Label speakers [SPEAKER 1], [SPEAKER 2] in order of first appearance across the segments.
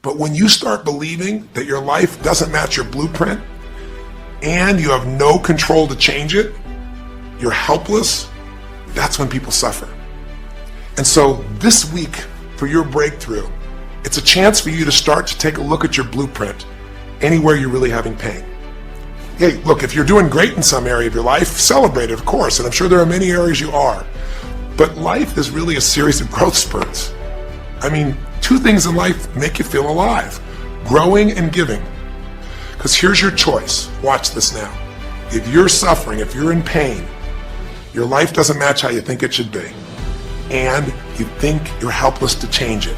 [SPEAKER 1] But when you start believing that your life doesn't match your blueprint and you have no control to change it, you're helpless, that's when people suffer. And so this week for your breakthrough, it's a chance for you to start to take a look at your blueprint anywhere you're really having pain. Hey, look, if you're doing great in some area of your life, celebrate it, of course, and I'm sure there are many areas you are. But life is really a series of growth spurts. I mean, two things in life make you feel alive: growing and giving. Because here's your choice. Watch this now. If you're suffering, if you're in pain, your life doesn't match how you think it should be, and you think you're helpless to change it,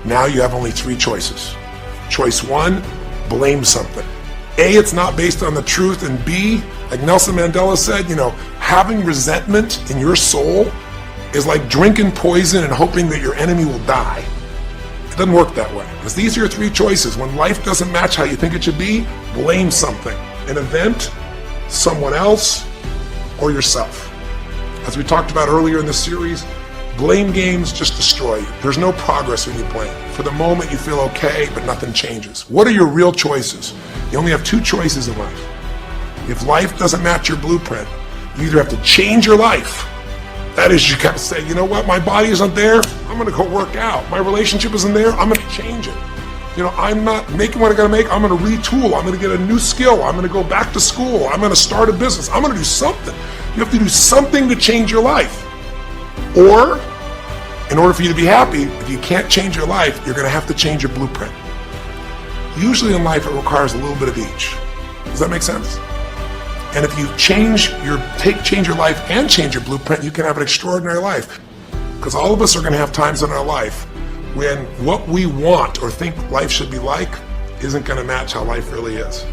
[SPEAKER 1] now you have only three choices. Choice one, blame something. A, it's not based on the truth, and B, like Nelson Mandela said, having resentment in your soul is like drinking poison and hoping that your enemy will die. It doesn't work that way. Because these are your three choices. When life doesn't match how you think it should be, blame something. An event, someone else, or yourself. As we talked about earlier in this series, blame games just destroy you. There's no progress when you blame. For the moment you feel okay, but nothing changes. What are your real choices? You only have two choices in life. If life doesn't match your blueprint, you either have to change your life. That is, you got to say, you know what, my body isn't there, I'm going to go work out. My relationship isn't there, I'm going to change it. I'm not making what I got to make, I'm going to retool, I'm going to get a new skill, I'm going to go back to school, I'm going to start a business, I'm going to do something. You have to do something to change your life. Or, in order for you to be happy, if you can't change your life, you're going to have to change your blueprint. Usually in life, it requires a little bit of each. Does that make sense? And if you change your life and change your blueprint, you can have an extraordinary life. Because all of us are going to have times in our life when what we want or think life should be like isn't going to match how life really is.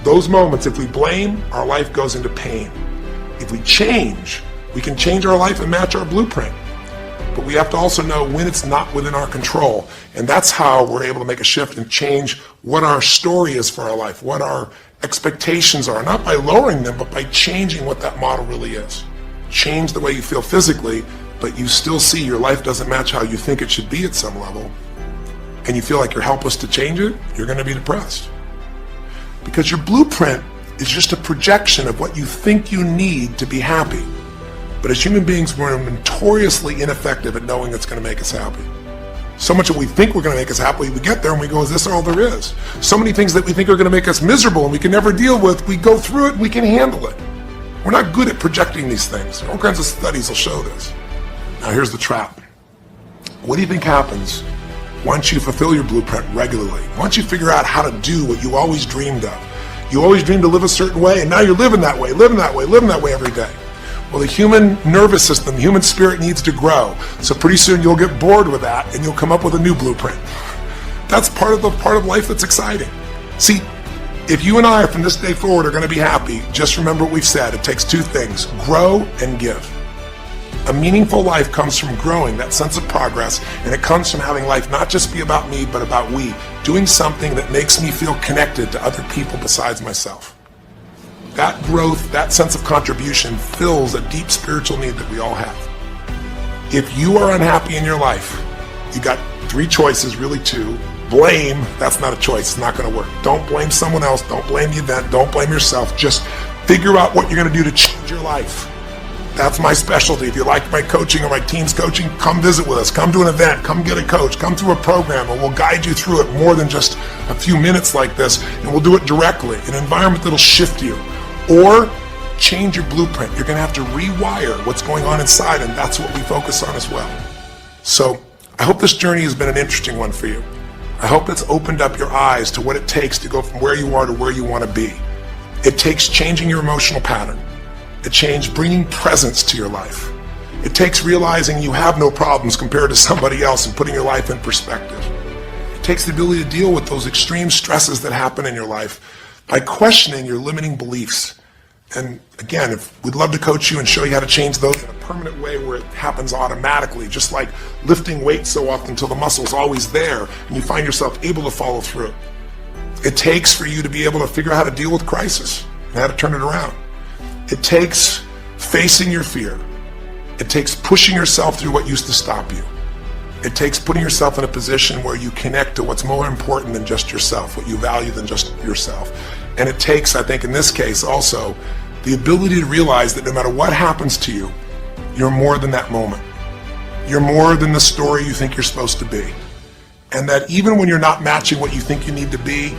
[SPEAKER 1] Those moments, if we blame, our life goes into pain. If we change, we can change our life and match our blueprint. But we have to also know when it's not within our control. And that's how we're able to make a shift and change what our story is for our life, what our expectations are, not by lowering them, but by changing what that model really is. Change the way you feel physically, but you still see your life doesn't match how you think it should be at some level, and you feel like you're helpless to change it, you're going to be depressed. Because your blueprint is just a projection of what you think you need to be happy. But as human beings, we're notoriously ineffective at knowing it's going to make us happy. So much that we think we're going to make us happy, we get there and we go, is this all there is? So many things that we think are going to make us miserable and we can never deal with, we go through it and we can handle it. We're not good at projecting these things. All kinds of studies will show this. Now here's the trap. What do you think happens once you fulfill your blueprint regularly? Once you figure out how to do what you always dreamed of. You always dreamed to live a certain way, and now you're living that way every day. Well, the human nervous system, the human spirit needs to grow. So pretty soon you'll get bored with that and you'll come up with a new blueprint. That's part of life that's exciting. See, if you and I from this day forward are going to be happy, just remember what we've said. It takes two things: grow and give. A meaningful life comes from growing, that sense of progress, and it comes from having life not just be about me, but about we, doing something that makes me feel connected to other people besides myself. That growth, that sense of contribution fills a deep spiritual need that we all have. If you are unhappy in your life, you got three choices, really two. Blame, that's not a choice, it's not going to work. Don't blame someone else, don't blame the event, don't blame yourself. Just figure out what you're going to do to change your life. That's my specialty. If you like my coaching or my team's coaching, come visit with us. Come to an event, come get a coach, come through a program, and we'll guide you through it more than just a few minutes like this, and we'll do it directly, in an environment that'll shift you. Or change your blueprint. You're going to have to rewire what's going on inside, and that's what we focus on as well. So I hope this journey has been an interesting one for you. I hope it's opened up your eyes to what it takes to go from where you are to where you want to be. It takes changing your emotional pattern. It takes bringing presence to your life. It takes realizing you have no problems compared to somebody else and putting your life in perspective. It takes the ability to deal with those extreme stresses that happen in your life by questioning your limiting beliefs. And again, we'd love to coach you and show you how to change those in a permanent way where it happens automatically, just like lifting weights so often until the muscle's always there and you find yourself able to follow through. It takes for you to be able to figure out how to deal with crisis and how to turn it around. It takes facing your fear. It takes pushing yourself through what used to stop you. It takes putting yourself in a position where you connect to what's more important than just yourself, what you value than just yourself. And it takes, I think in this case also, the ability to realize that no matter what happens to you, you're more than that moment. You're more than the story you think you're supposed to be. And that even when you're not matching what you think you need to be,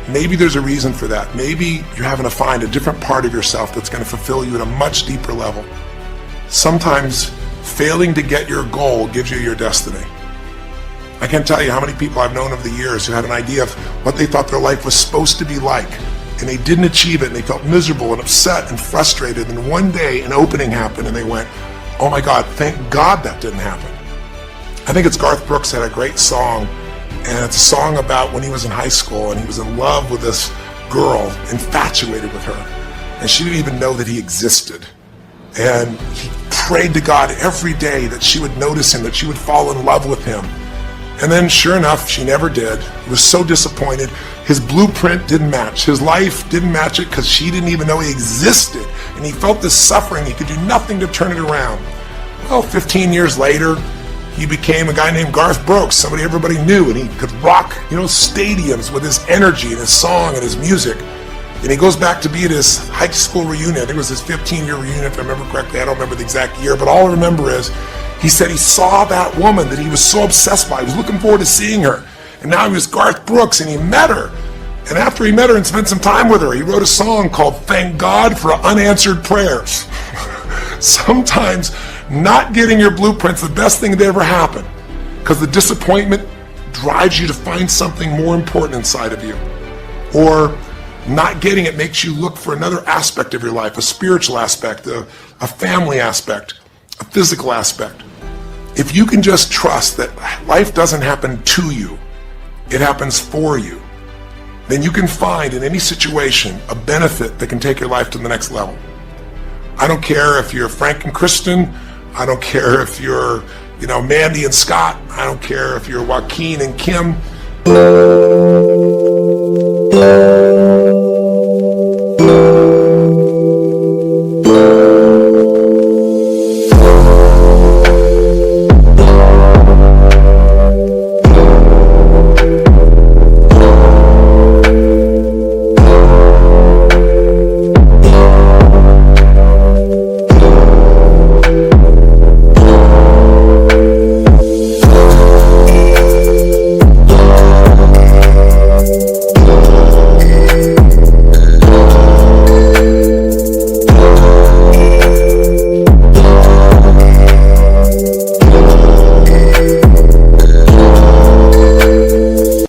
[SPEAKER 1] maybe there's a reason for that. Maybe you're having to find a different part of yourself that's going to fulfill you at a much deeper level. Sometimes failing to get your goal gives you your destiny. I can't tell you how many people I've known over the years who had an idea of what they thought their life was supposed to be like, and they didn't achieve it, and they felt miserable and upset and frustrated, and one day an opening happened and they went, oh my God, thank God that didn't happen. I think it's Garth Brooks had a great song, and it's a song about when he was in high school and he was in love with this girl, infatuated with her, and she didn't even know that he existed. And he prayed to God every day that she would notice him, that she would fall in love with him. And then sure enough, she never did. He was so disappointed. His blueprint didn't match. His life didn't match it because she didn't even know he existed. And he felt this suffering. He could do nothing to turn it around. Well, 15 years later, he became a guy named Garth Brooks, somebody everybody knew, and he could rock, stadiums with his energy and his song and his music. And he goes back to be at his high school reunion. I think it was his 15-year reunion, if I remember correctly. I don't remember the exact year, but all I remember is he said he saw that woman that he was so obsessed by. He was looking forward to seeing her. And now he was Garth Brooks, and he met her. And after he met her and spent some time with her, he wrote a song called Thank God for Unanswered Prayers. Sometimes not getting your blueprint's the best thing that ever happened, because the disappointment drives you to find something more important inside of you. Or not getting it makes you look for another aspect of your life, a spiritual aspect, a family aspect, a physical aspect. If you can just trust that life doesn't happen to you, it happens for you, then you can find in any situation a benefit that can take your life to the next level. I don't care if you're Frank and Kristen. I don't care if you're, Mandy and Scott. I don't care if you're Joaquin and Kim.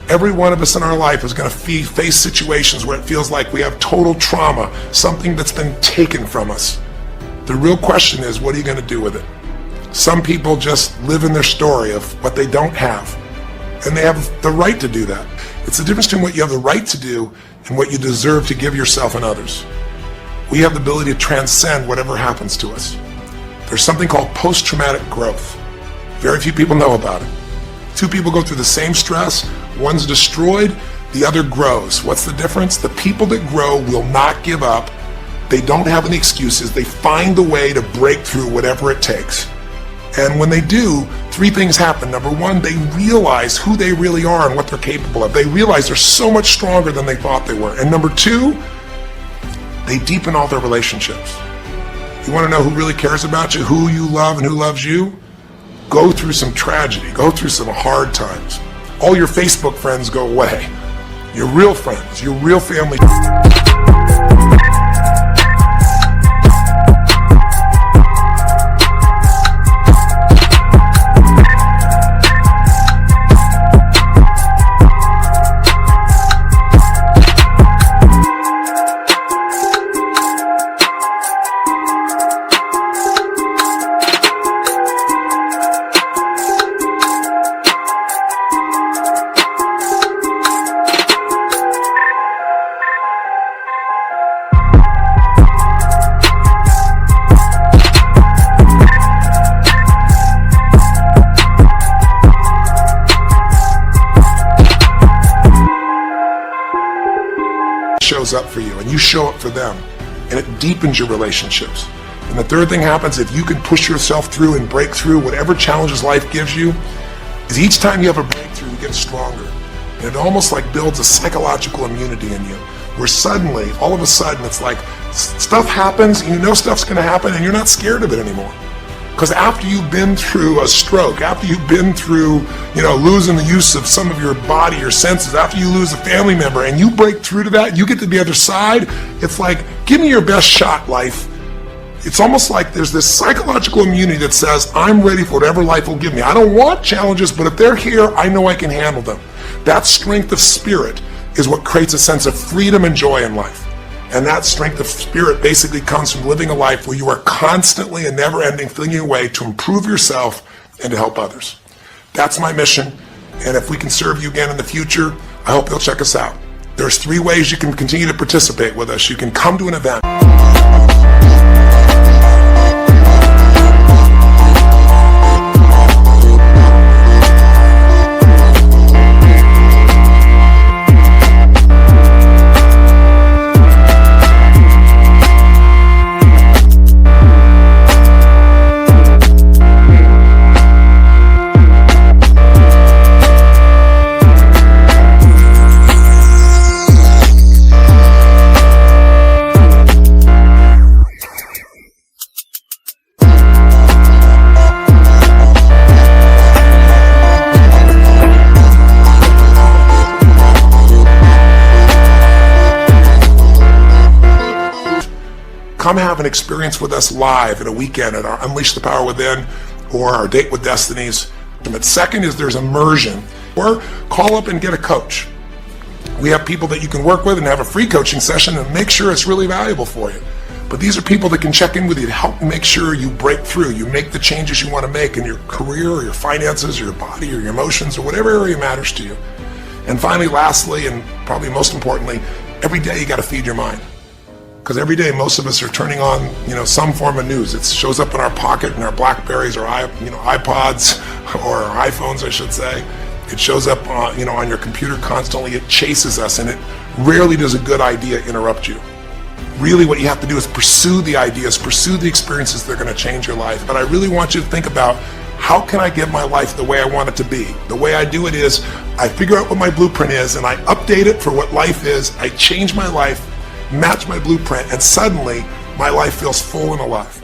[SPEAKER 1] Every one of us in our life is going to face situations where it feels like we have total trauma, something that's been taken from us. The real question is, what are you going to do with it? Some people just live in their story of what they don't have, and they have the right to do that. It's the difference between what you have the right to do and what you deserve to give yourself and others. We have the ability to transcend whatever happens to us. There's something called post-traumatic growth. Very few people know about it. Two people go through the same stress, one's destroyed, the other grows. What's the difference? The people that grow will not give up. They don't have any excuses. They find the way to break through whatever it takes. And when they do, three things happen. Number one, they realize who they really are and what they're capable of. They realize they're so much stronger than they thought they were. And number two, they deepen all their relationships. You want to know who really cares about you, who you love and who loves you? Go through some tragedy, go through some hard times. All your Facebook friends go away. Your real friends, your real family. Shows up for you and you show up for them, and it deepens your relationships. And the third thing happens, if you can push yourself through and break through whatever challenges life gives you, is each time you have a breakthrough, you get stronger. And it almost like builds a psychological immunity in you, where suddenly, all of a sudden, it's like stuff happens, and you know stuff's going to happen, and you're not scared of it anymore. Because after you've been through a stroke, after you've been through, losing the use of some of your body, your senses, after you lose a family member, and you break through to that, you get to the other side, it's like, give me your best shot, life. It's almost like there's this psychological immunity that says, I'm ready for whatever life will give me. I don't want challenges, but if they're here, I know I can handle them. That strength of spirit is what creates a sense of freedom and joy in life. And that strength of spirit basically comes from living a life where you are constantly and never-ending flinging away to improve yourself and to help others. That's my mission, and if we can serve you again in the future, I hope you'll check us out. There's 3 ways you can continue to participate with us. You can come to an event. Come have an experience with us live at a weekend at our Unleash the Power Within or our Date with Destinies. But second is there's immersion, or call up and get a coach. We have people that you can work with and have a free coaching session and make sure it's really valuable for you. But these are people that can check in with you to help make sure you break through, you make the changes you want to make in your career or your finances or your body or your emotions or whatever area matters to you. And finally, lastly, and probably most importantly, every day you got to feed your mind. Because every day most of us are turning on, some form of news. It shows up in our pocket, in our Blackberries or iPods or our iPhones, I should say. It shows up, on your computer constantly. It chases us, and it rarely does a good idea interrupt you. Really, what you have to do is pursue the ideas, pursue the experiences that are going to change your life. But I really want you to think about, how can I get my life the way I want it to be? The way I do it is, I figure out what my blueprint is, and I update it for what life is. I change my life, match my blueprint, and suddenly my life feels full and alive.